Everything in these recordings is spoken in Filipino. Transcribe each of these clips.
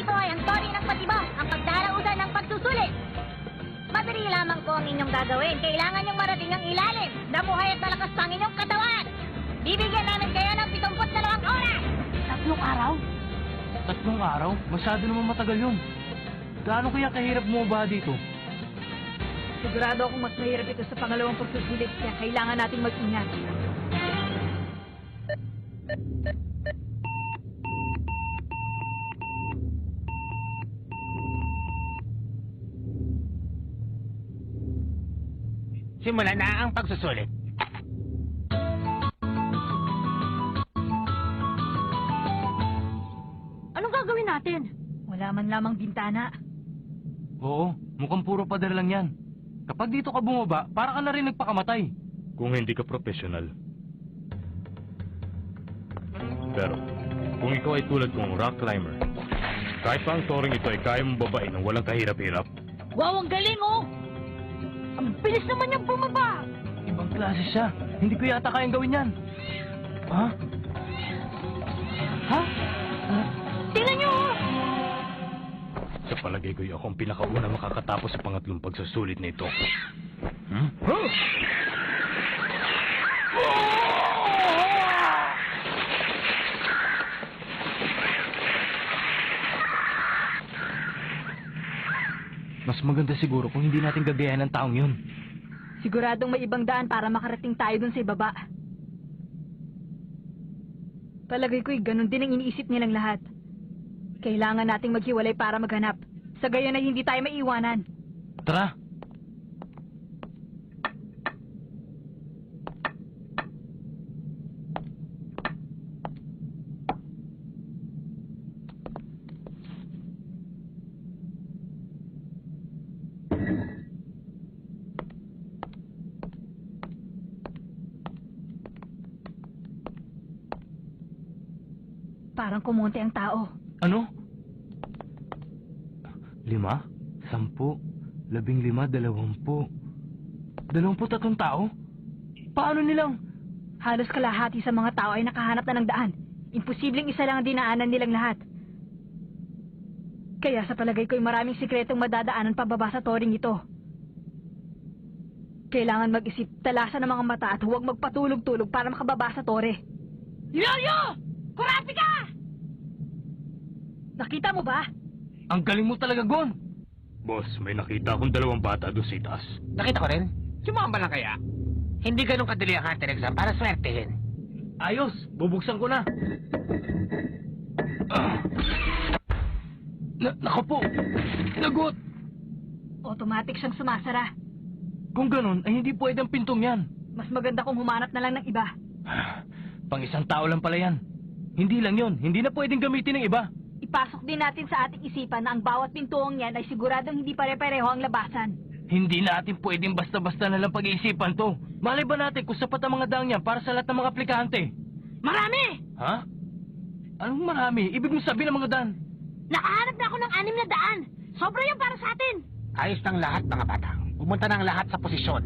dito ay ang tori ng patibong, ang pagdarausan ng pagsusulit. Madali lamang po ang inyong gagawin. Kailangan niyong marating ang ilalim. Nabuhay at malakas pa ang inyong katawan. Bibigyan namin kayo ng 72 oras. 3 araw? 3 araw? Masyado naman matagal yun. Gaano kaya kahirap bumaba dito? Sigurado akong mas mahirap ito sa pangalawang pagsusulit, kaya kailangan nating mag-ingat. Simulan na ang pagsusulit. Anong gagawin natin? Wala man lamang bintana. Oo, mukhang puro pader lang yan. Kapag dito ka bumaba, para ka na rin nagpakamatay. Kung hindi ka profesional. Pero, kung ikaw ay tulad kong rock climber, kahit pa ang touring ito ay kaya mong babae ng walang kahirap-hirap. Wow, ang galing oh! Ang bilis naman niyang bumaba! Ibang klase siya. Hindi ko yata kayang gawin yan. Ha? Ha? Tingnan niyo oh! Sa palagay ko'y ako ang pinakauna makakatapos sa pangatlong pagsusulit na ito. Huh? Mas maganda siguro kung hindi natin gagayahin ng taong yun. Siguradong may ibang daan para makarating tayo dun sa ibaba. Palagay ko'y ganun din ang iniisip nilang lahat. Kailangan nating maghiwalay para maghanap. Sa gayon ay hindi tayo maiiwanan. Tara! Parang kumonte ang tao. Ano? 5, 10, 15, 20. 23 tao? Paano nilang? Halos kalahati sa mga tao ay nakahanap na ng daan. Imposibleng isa lang ang dinaanan nilang lahat. Kaya sa palagay ko'y maraming sikretong madadaanan pababa sa toring ito. Kailangan mag-isip, talasan ng mga mata at huwag magpatulog-tulog para makababa sa tore. Yoyo! Kurati ka! Nakita mo ba? Ang galing mo talaga, Gon! Boss, may nakita akong 2 bata doon sa itaas. Nakita ko rin. Sumama lang kaya. Hindi ganun kadali ang hunter exam para swertehin. Ayos! Bubuksan ko na! Naku po! Lagot! Automatic siyang sumasara. Kung ganun, ay hindi pwede ang pintong yan. Mas maganda kung humanap na lang ng iba. Pang isang tao lang pala yan. Hindi lang yon, hindi na pwedeng gamitin ng iba. Ipasok din natin sa ating isipan na ang bawat pintuong yan ay siguradong hindi pare-pareho ang labasan. Hindi natin pwedeng basta-basta na lang pag-iisipan to. Malay ba natin kung sapat ang mga daang yan para sa lahat ng mga aplikante? Marami! Ha? Anong marami? Ibig mong sabihin ng mga daan? Nakahanap na ako ng 6 na daan. Sobra yan para sa atin. Ayos ng lahat, mga bata. Pumunta ng lahat sa posisyon.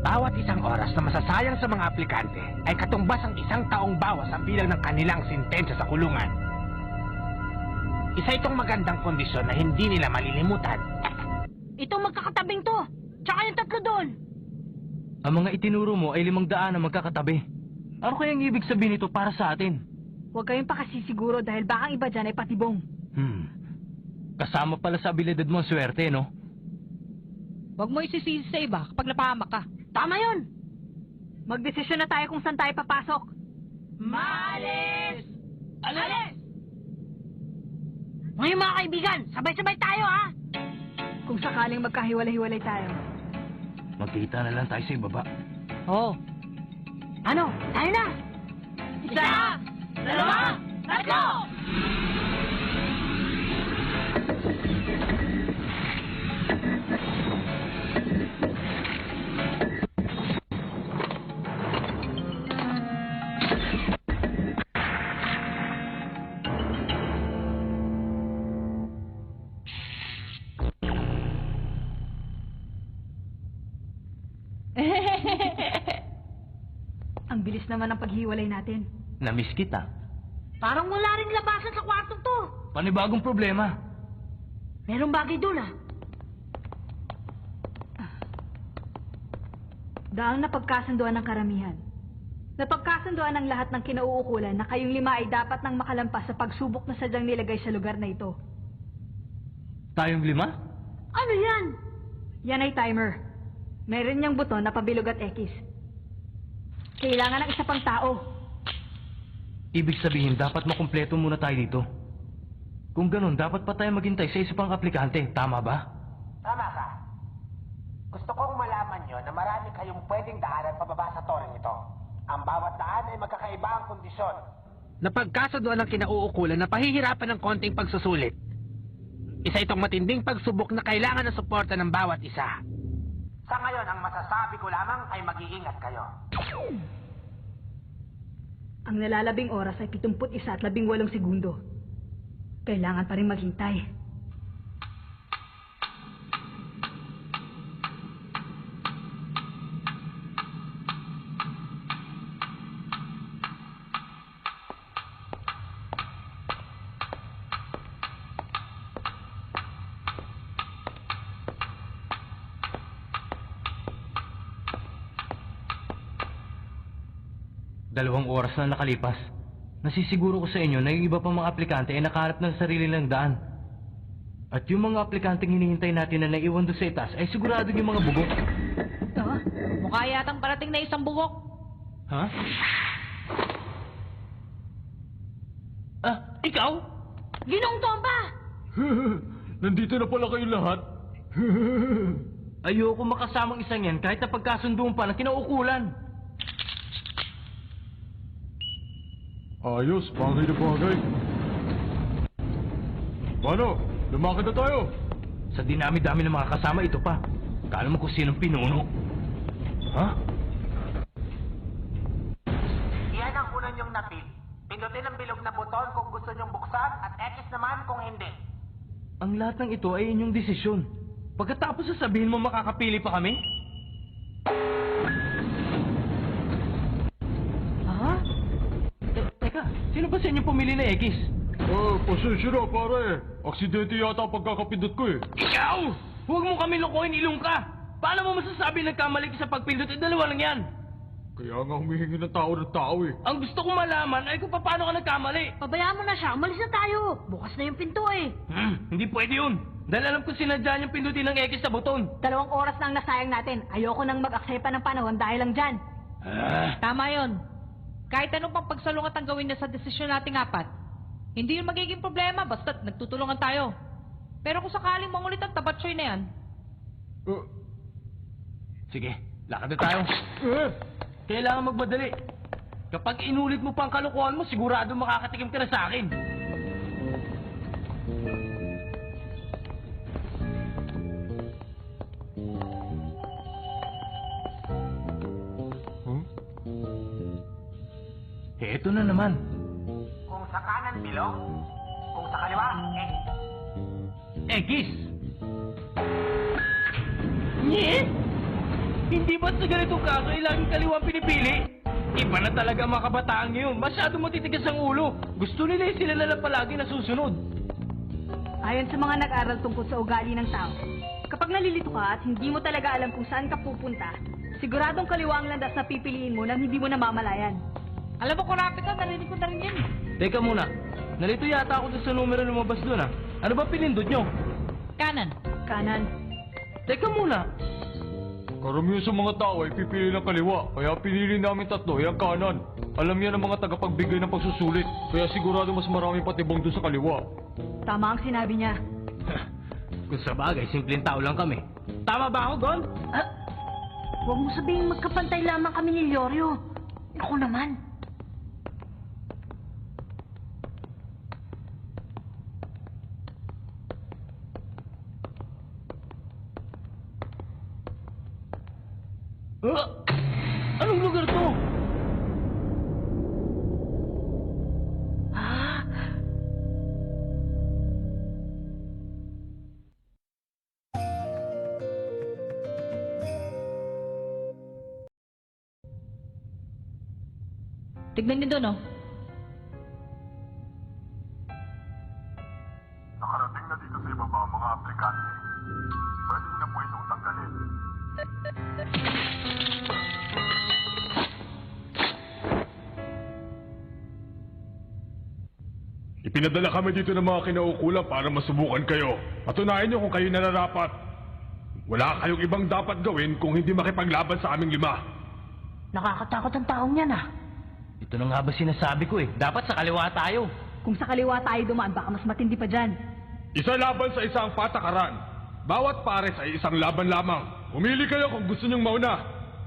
Bawat isang oras na masasayang sa mga aplikante ay katumbas ang 1 taong bawas sa bilang ng kanilang sintensya sa kulungan. Isa itong magandang kondisyon na hindi nila malilimutan. Itong magkakatabing to. Tsaka yung 3 doon. Ang mga itinuro mo ay 500 na magkakatabi. Ano kayang ibig sabihin nito para sa atin? Huwag kayong pakasisiguro dahil baka ang iba dyan ay patibong. Kasama pala sa abilidad mo ang swerte, no? Huwag mo isisisi sa iba kapag napahamak ka. Tama yun! Magdesisyon na tayo kung saan tayo papasok. Malis! Alis! Ngayon mga kaibigan, sabay-sabay tayo ha! Kung sakaling magkahiwalay-hiwalay tayo. Magkita na lang tayo sa ibaba. Oo. Ano? Tayo na! 1, 2, 3! Ang bilis naman ng paghiwalay natin. Namiss kita. Parang wala ring labasan sa kwartong to. Panibagong problema. Merong bagay doon ah. Dahil napagkasunduan ng karamihan. Napagkasunduan ng lahat ng kinauukulan na kayong 5 ay dapat nang makalampas sa pagsubok na sadyang nilagay sa lugar na ito. Tayong 5? Ano yan? Yan ay timer. Meron niyang buton na pabilog at X. Kailangan ng isa pang tao. Ibig sabihin, dapat makumpleto muna tayo dito. Kung ganun, dapat pa tayo maghintay sa isa pang aplikante. Tama ba? Tama ka. Gusto kong malaman nyo na marami kayong pwedeng daanan pababa sa toreng ito. Ang bawat daan ay magkakaiba ang kondisyon. Napagkasunduan ng kinauukulan na pahihirapan ng konting pagsusulit. Isa itong matinding pagsubok na kailangan ng suporta ng bawat isa. Sa ngayon, ang masasabi ko lamang ay mag-iingat kayo. Ang nalalabing oras ay 71 at 18 segundo. Kailangan pa rin maghintay. Dalawang oras na nakalipas. Nasisiguro ko sa inyo na yung iba pang mga aplikante ay nakaharap ng sarili ng daan. At yung mga aplikanteng hinihintay natin na naiwan doon sa itaas ay sigurado yung mga bugok. Mukha yatang parating na isang bugok. Ha? Ah, ikaw? Ginong Tomba! Nandito na pala kayong lahat. Ayoko makasamang isang yan kahit na pagkasunduan pa ng kinauukulan. Ayos, bagay na bagay. Paano? Lumakad na tayo. Sa dinami-dami ng mga kasama, ito pa. Kala mo kung sinong pinuno. Ha? Iyan ang una nyong napil. Pindutin ang bilog na buton kung gusto nyong buksan at X naman kung hindi. Ang lahat ng ito ay inyong desisyon. Pagkatapos sasabihin mo makakapili pa kami? Ha? Teka, sino ba sa inyo pumili na X? Pasensya na pare. Aksidente yata ang pagkakapindot ko eh. Ikaw! Huwag mo kami lokohin, ilong ka! Paano mo masasabi nagkamali ka sa pagpindot? Dalawa lang yan! Kaya nga humihingi ng tao eh. Ang gusto kong malaman ay kung paano ka nagkamali. Pabayaan mo na siya. Umalis na tayo. Bukas na yung pinto eh. Hindi pwede yun. Dahil alam ko sinadya niyang pindutin ng X sa buton. 2 oras na ang nasayang natin. Ayoko nang mag-aksepa ng panahon dahil lang dyan. Tama yon. Kahit anong pang pagsalungat ang gawin niya sa desisyon nating apat, hindi yun magiging problema basta't nagtutulungan tayo. Pero kung sakaling mangulit ang tabatsoy na yan, Sige, lakad na tayo. Kailangan magmadali. Kapag inulit mo pa ang kalokohan mo, sigurado makakatikim ka na sa akin. Eto na naman. Kung sa kanan bilog, kung sa kaliwa, X. Egis! Yes! Hindi ba sa ganitong kaso ay laging kaliwa ang pinipili? Iba na talaga ang mga kabataan ngayon. Masyado matitigas ang ulo. Gusto nila yung sila na lang palagi nasusunod. Ayon sa mga nag-aral tungkol sa ugali ng tao, kapag nalilito ka at hindi mo talaga alam kung saan ka pupunta, siguradong kaliwa ang landas na pipiliin mo nang hindi mo namamalayan. alam mo kung rapid ka, narinig ko na rin yan. Teka muna. Nalito yata ako doon sa numero lumabas doon ah. Ano ba pinindot nyo? Kanan. Kanan. Teka muna. Karamihan sa mga tao ay pipili ng kaliwa. Kaya pinili namin tatlo ay ang kanan. Alam yan ang mga tagapagbigay ng pagsusulit. Kaya sigurado mas maraming patibong doon sa kaliwa. Tama ang sinabi niya. Kung sa bagay, simpleng tao lang kami. Tama ba ako, Gon? Huwag mo sabihin magkapantay lamang kami ni Leorio. Ako naman. Anong lugar to? Tignan niyo doon, oh. Ipinadala kami dito ng mga kinaukulan para masubukan kayo. Patunayan nyo kung kayo nararapat. Wala kayong ibang dapat gawin kung hindi makipaglaban sa aming 5. Nakakatakot ang taong yan ah. Ito na nga ba sinasabi ko eh. Dapat sa kaliwa tayo. Kung sa kaliwa tayo dumaan, baka mas matindi pa dyan. Isa laban sa isang patakaran. Bawat pares ay isang laban lamang. Pumili kayo kung gusto nyong mauna.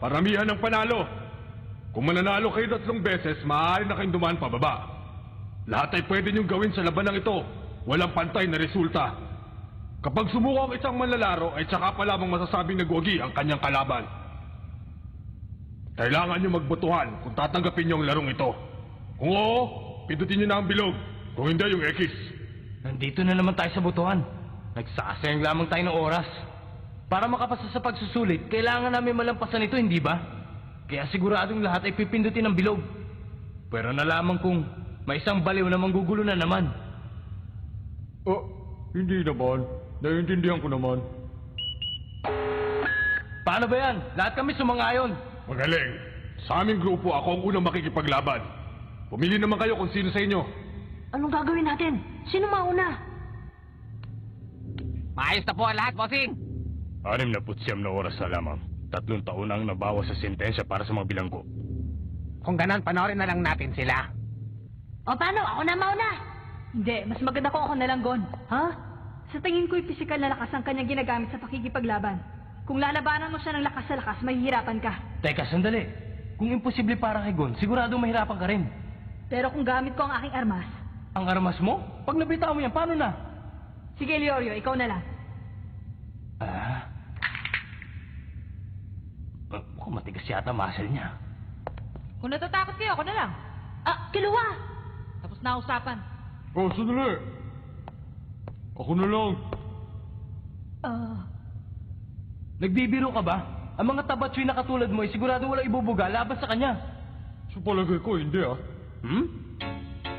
Paramihan ng panalo. Kung mananalo kayo 3 beses, maaari na kayong dumaan pababa. Lahat ay pwede nyong gawin sa labanang ito. Walang pantay na resulta. Kapag sumuko ang isang manlalaro, ay tsaka pa lamang masasabing nagwagi ang kanyang kalaban. Kailangan nyo magbotohan kung tatanggapin nyo ang larong ito. Kung oo, pindutin nyo na ang bilog. Kung hindi, yung X. Nandito na naman tayo sa botohan. Nagsasayang lamang tayo ng oras. Para makapasa sa pagsusulit, kailangan namin malampasan ito, hindi ba? Kaya siguradong lahat ay pipindutin ng bilog. Pero nalaman kong may isang baliw na manggugulo na naman. Oh, hindi naman. Naiintindihan ko naman. Paano ba yan? Lahat kami sumangayon. Magaling. Sa aming grupo, ako ang unang makikipaglaban. Pumili naman kayo kung sino sa inyo. Anong gagawin natin? Sino mauna? Maayos na po ang lahat, bossing. 69 na oras na lamang. 3 taon ang nabawas sa sentensya para sa mga bilanggo. Kung ganon, panoorin na lang natin sila. O paano? Ako na mauna. Hindi, mas maganda kung ako na lang, Gon. Ha? Sa tingin ko'y pisikal na lakas ang kanyang ginagamit sa pakikipaglaban. Kung lalabanan mo siya ng lakas sa lakas, mahihirapan ka. Teka, sandali. Kung imposible para kay Gon, siguradong mahirapan ka rin. Pero kung gamit ko ang aking armas... Ang armas mo? Pag nabitaw mo yan, paano na? Sige, Leorio, ikaw na lang. Mukhang matigas yata muscle niya. Kung natatakot kayo, ako na lang. Kiluwa! Tapos na usapan. Oh, sandali. Ako na lang. Nagbibiro ka ba? Ang mga tabatsoy na katulad mo ay sigurado walang ibubuga laban sa kanya. Sa palagay ko, hindi ah.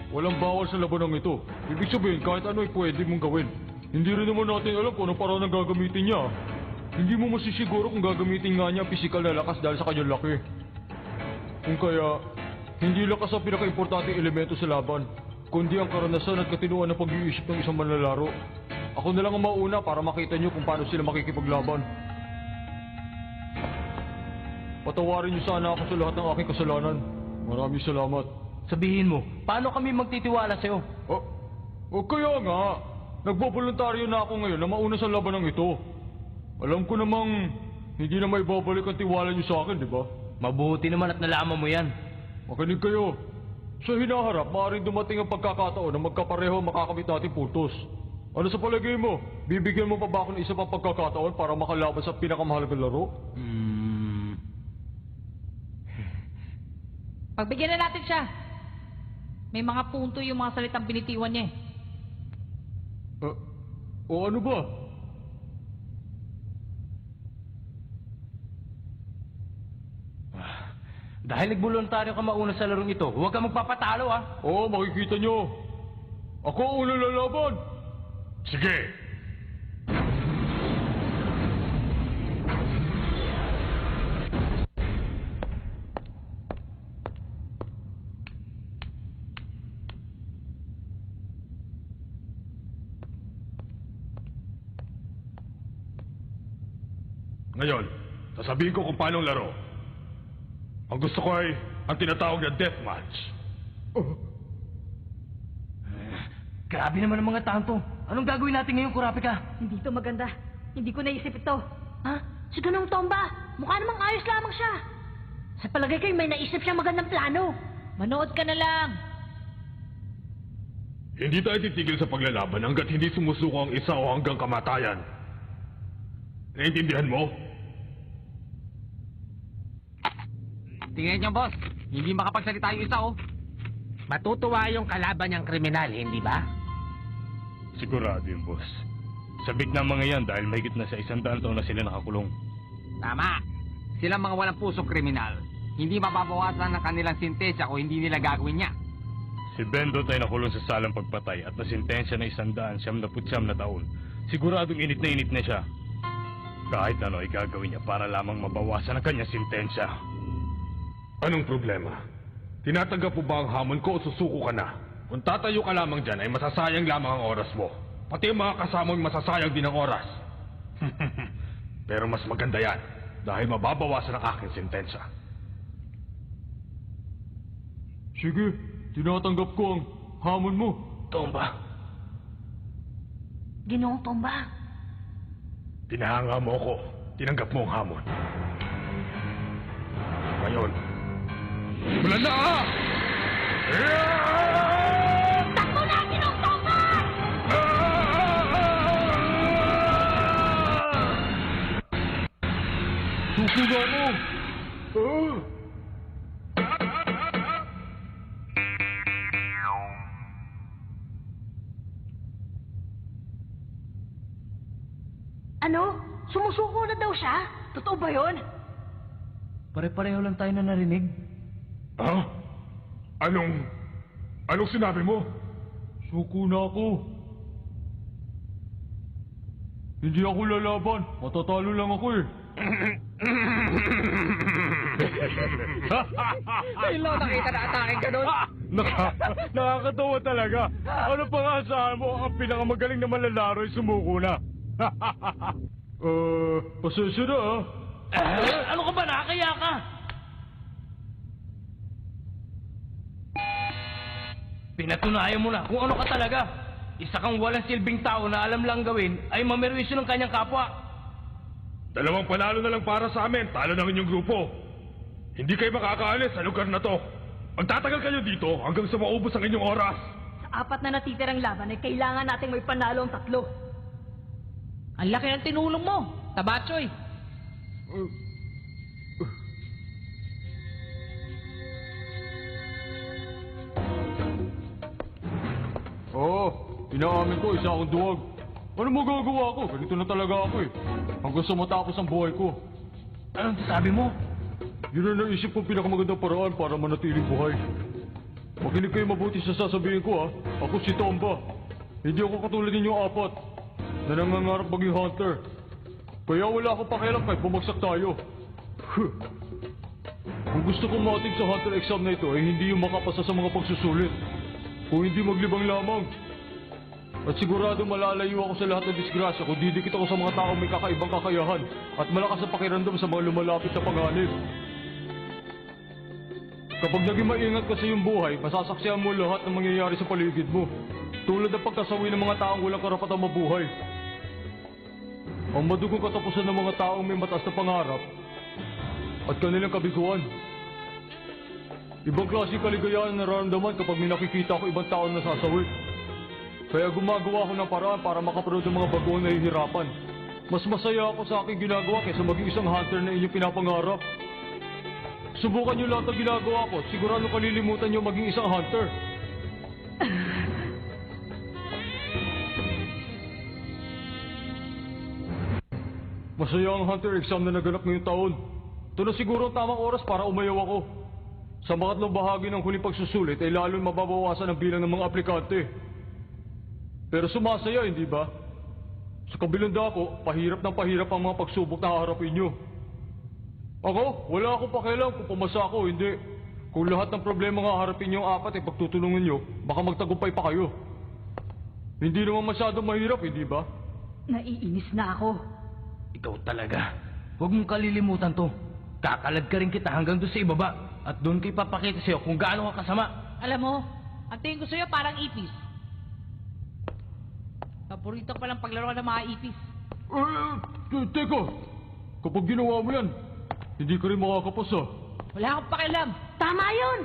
Walang bawal sa labanang ito. Ibig sabihin, kahit ano ay pwede mong gawin. Hindi rin naman natin alam kung anong paraan ang gagamitin niya. Hindi mo masisiguro kung gagamitin nga niya ang pisikal na lakas dahil sa kanyang laki. Kung kaya, hindi lakas ang pinaka-importanting elemento sa laban, kundi ang karanasan at katinuan ng pag-iisip ng isang manlalaro. Ako na lang ang mauna para makita niyo kung paano sila makikipaglaban. Patawarin niyo sana ako sa lahat ng aking kasalanan. Maraming salamat. Sabihin mo, paano kami magtitiwala sa'yo? Kaya nga, nagboboluntaryo na ako ngayon na mauna sa labanang ito. Alam ko namang hindi na may babalik ang tiwala niyo sa akin, di ba? Mabuti naman at nalaman mo yan. Makinig kayo. Sa hinaharap, maaaring dumating ang pagkakataon na magkapareho ang makakamit nating puntos. Ano sa palagay mo? Bibigyan mo pa ba ako ng isa pang pagkakataon para makalaban sa pinakamahalagang laro? Pagbigyan na natin siya. May mga punto yung mga salitang binitiwan niya eh. O ano ba? Dahil nagboluntaryo ka mauna sa larong ito, huwag ka magpapatalo ah. Oo, makikita nyo. Ako ang unang lalaban. Sige! Ngayon, sasabihin ko kung paano laro. Ang gusto ko ay ang tinatawag na deathmatch. Grabe naman ang mga tanto. Anong gagawin natin ngayon, Kurapika? Hindi to maganda. Hindi ko naisip ito. Ha? Si Gunong Tomba! Mukha namang ayos lamang siya. Sa palagay ko may naisip siyang magandang plano. Manood ka na lang. Hindi tayo titigil sa paglalaban hanggat hindi sumusuko ang isa o hanggang kamatayan. Naintindihan mo? Tingnan niyo, boss. Hindi makapagsalita yung isa, oh. Matutuwa yung kalaban niyang kriminal, hindi ba? Sigurado yun, boss. Sabik na ang mga yan dahil mahigit na sa 100 taon na sila nakakulong. Tama. Silang mga walang pusong kriminal. Hindi mababawasan ng kanilang sintensya kung hindi nila gagawin niya. Si Bendot ay nakulong sa salang pagpatay at nasintensya na 199 na taon. Siguradong init na siya. Kahit ano ay gagawin niya para lamang mabawasan ang kanyang sintensya. Anong problema? Tinatanggap mo ba ang hamon ko o susuko ka na? Kung tatayo ka lamang dyan ay masasayang lamang ang oras mo. Pati ang mga kasama mo masasayang din ang oras. Pero mas maganda yan dahil mababawasan ang aking sentensya. Sige, tinatanggap ko ang hamon mo. Tomba, Ginoong Tomba. Tinahanga mo ako, tinanggap mo ang hamon. Ngayon, simulan na! Takbo na, Ginoong Tomba! Suko na ako! Ano? Sumusuko na daw siya? Totoo ba yun? pare-pareho lang tayo na narinig. Ha? Anong sinabi mo? Suko na ako. Hindi ako lalaban. Matatalo lang ako eh. Ngayon lang nakita na ataking ganun. Nakakatawa talaga. Ano pa nga asahan mo? Ang pinakamagaling na manlalaro ay sumuko na. Pasensya na ah. Ano ka ba? Nakakaya ka! Pinatunayan mo na kung ano ka talaga. Isa kang walang silbing tao na alam lang gawin ay mamerwisyo ng kanyang kapwa. Dalawang panalo na lang para sa amin, talo ng inyong grupo. Hindi kayo makakaalis sa lugar na to. Magtatagal kayo dito hanggang sa maubos ang inyong oras. Sa apat na natitirang laban ay kailangan nating may panalo ang tatlo. Ang laki ng tinulong mo, Tabachoy. Oo, inaamin ko, isa akong duwag. Ano magagawa ko? Ganito na talaga ako eh. Hanggang sa matapos ang buhay ko. Anong sabi mo? Yun ang naisip kong pinakamagandang paraan para manatiling buhay. Makinig kayo mabuti sa sasabihin ko ha. Ako si Tomba. Hindi ako katulad ninyong apat na nangangarap maging hunter. Kaya wala akong pakialam kahit bumagsak tayo. Kung gusto kong matig sa hunter exam na ito ay hindi yung makapasa sa mga pagsusulit. Kung hindi maglibang lamang. At sigurado malalayo ako sa lahat ng disgrasya kung didikit ako sa mga taong may kakaibang kakayahan at malakas sa pakiramdam sa mga lumalapit sa panganib. Kapag naging maingat ka sa iyong buhay, masasaksihan mo lahat ng mangyayari sa paligid mo. Tulad ng pagkasawi ng mga taong walang karapatang mabuhay. Ang madugong katapusan ng mga taong may mataas na pangarap at kanilang kabiguan. Ibang klaseng kaligayahan na nararamdaman kapag may nakikita ako ibang tao na nasasawi. Kaya gumagawa ako ng paraan para makaprood ng mga bagoong nahihirapan. Mas masaya ako sa aking ginagawa kaysa maging isang hunter na inyong pinapangarap. Subukan niyo lahat ng ginagawa ko at sigurado kalilimutan niyo maging isang hunter. Masaya ang hunter exam na naganap ngayong taon. Ito na siguro ang tamang oras para umayaw ako. Sa pangatlong bahagi ng huling pagsusulit ay lalong mababawasan ang bilang ng mga aplikante. Pero sumasaya, hindi ba? Sa kabilang dako, pahirap ng pahirap ang mga pagsubok na haharapin nyo. Ako, wala akong pakialam kung pumasa ako o hindi. Kung lahat ng problema nga haharapin nyo ang apat ay pagtutulungan nyo, baka magtagumpay pa kayo. Hindi naman masyadong mahirap, hindi ba? Naiinis na ako. Ikaw talaga. Huwag mong kalilimutan to. Kakalad ka rin kita hanggang doon sa ibaba. At doon ko ipapakita sa'yo kung gaano ka kasama. Alam mo, ang tingin ko sa'yo parang ipis. Paborito ko palang paglaro ng mga ipis. Teka! Kapag ginawa mo yan, hindi ka rin makakapasa. Wala akong pakialam. Tama yun!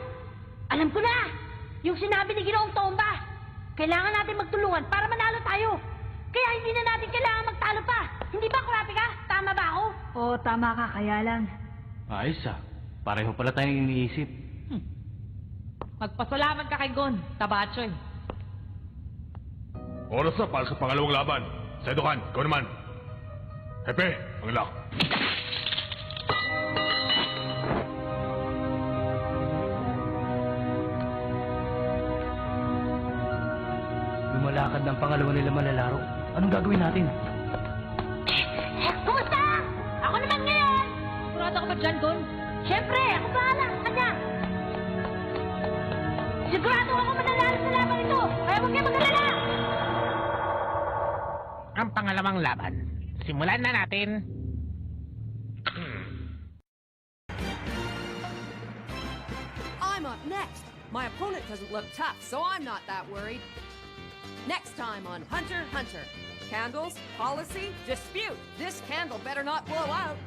Alam ko na! Yung sinabi ni Ginoong Tomba. Kailangan natin magtulungan para manalo tayo. Kaya hindi na natin kailangan magtalo pa. Hindi ba, Kurapika? Tama ba ako? Oo, tama ka. Kaya lang. Ayos ah. Pareho pala tayong iniisip. Magpasalamat ka kay Gon, Tabachoy. Oras na para sa pangalawang laban. Sedokan, ikaw naman. Hepe, ang lock. Lumalakad ng pangalawa nila manlalaro. Anong gagawin natin? Kumusta? Ako naman ngayon! Kurado ka ba dyan, Gon? Siyempre, ako bahala sa kanya. Sigurado ako mananalo sa laban ito! Kaya huwag kayo mag-alala! Ang pangalawang laban. Simulan na natin. I'm up next. My opponent doesn't look tough, so I'm not that worried. Next time on Hunter x Hunter. Candles, policy, dispute. This candle better not blow out.